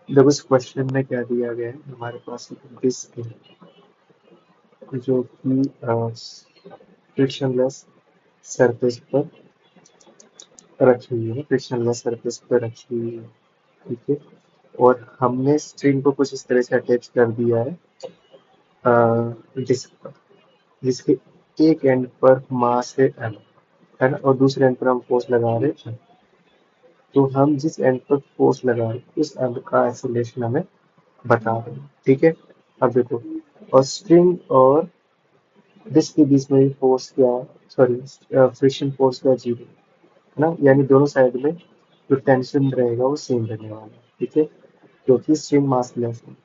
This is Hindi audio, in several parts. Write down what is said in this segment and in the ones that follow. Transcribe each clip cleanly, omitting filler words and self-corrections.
देखो इस क्वेश्चन में क्या दिया गया है, हमारे पास एक डिस्क है जो कि फ्रिक्शनलेस सरफेस पर रखी हुई है, फ्रिक्शनलेस सरफेस पर रखी हुई है। ठीक है, और हमने स्ट्रिंग को कुछ इस तरह से अटैच कर दिया है डिस्क पर, जिसके एक एंड पर मास है m, है ना, और दूसरे एंड पर हम फोर्स लगा रहे हैं। तो हम जिस एंड पर फोर्स लगा रहे हैं उस एंड का एक्सेलरेशन हमें बता रहे हैं। ठीक है, अब देखो, और स्ट्रिंग और डिस्क के बीच में फोर्स क्या है, सॉरी फ्रिक्शन फोर्स क्या, जीरो है ना, यानी दोनों साइड में जो टेंशन रहेगा वो सेम रहने वाला है। ठीक है, क्योंकि स्ट्रिंग मासलेस है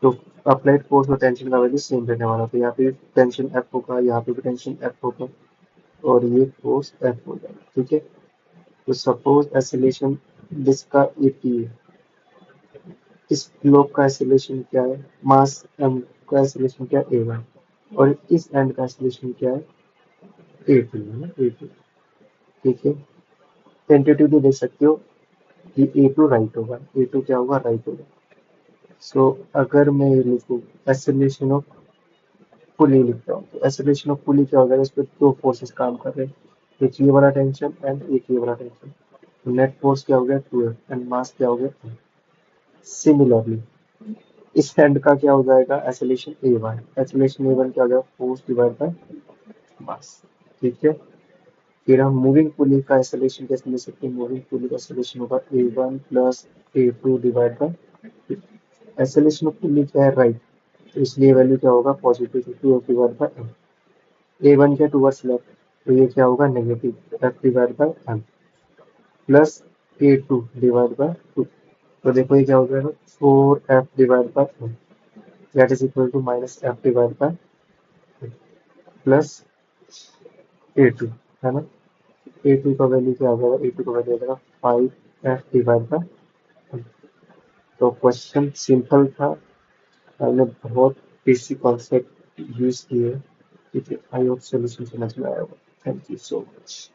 तो अप्लाइड फोर्स और टेंशन का वैल्यू सेम रहने वाला, तो यहाँ पे टेंशन एफ होगा, यहाँ पे भी टेंशन एफ होगा, और ये फोर्स एफ हो जाएगा। ठीक है, तो सपोज एक्सेलरेशन डिस्क का एपी है, इस ग्लोब का एक्सेलरेशन क्या है, मास एम का एक्सेलरेशन क्या है, a1, और इस एंड का एक्सेलरेशन क्या है, a2 है ना, a2। ठीक है, टेंटेटिवली देख सकते हो कि a2 राइट होगा, a2 क्या होगा, राइट होगा। सो अगर मैं ये लिखूँ एक्सेलरेशन ऑफ पुली लिखता हूँ, तो एक्सेलरेशन ऑफ पुली क्या हो जाएगा, इस पर दो फोर्सेस काम कर रहे हैं, एक ये वाला टेंशन एंड एक ये वाला टेंशन। तो नेट फोर्स क्या हो गया, 2f, एंड मास क्या हो गया। सिमिलरली इस हैंड का क्या हो जाएगा, एक्सेलरेशन a1, एक्सेलरेशन a1 क्या हो जाएगा, फोर्स डिवाइड बाय मास। ठीक है, फिर हम मूविंग पुली का एक्सेलरेशन कैसे ले सकते हैं, मूविंग पुली का एक्सेलरेशन होगा a1 plus a2 divide bye, acceleration of pulley क्या है, राइट, तो इसलिए वैल्यू क्या होगा, positive 2f divide by m। a1 क्या टूवर्ड्स लेफ्ट, तो ये क्या होगा, negative f divide by m plus a2 divide by 2। तो देखो ये क्या हो जाएगा, 4f divide by m that is equal to minus f divide by plus a2, है ना। a2 का वैल्यू क्या आ जाएगा, a2 का वैल्यू आ जाएगा 5f डिवाइड बाय। तो क्वेश्चन सिंपल था, हमने बहुत बेसिक कॉन्सेप्ट यूज किए। ठीक है, आई होप सोल्यूशन समझ में आया होगा। Thank you so much.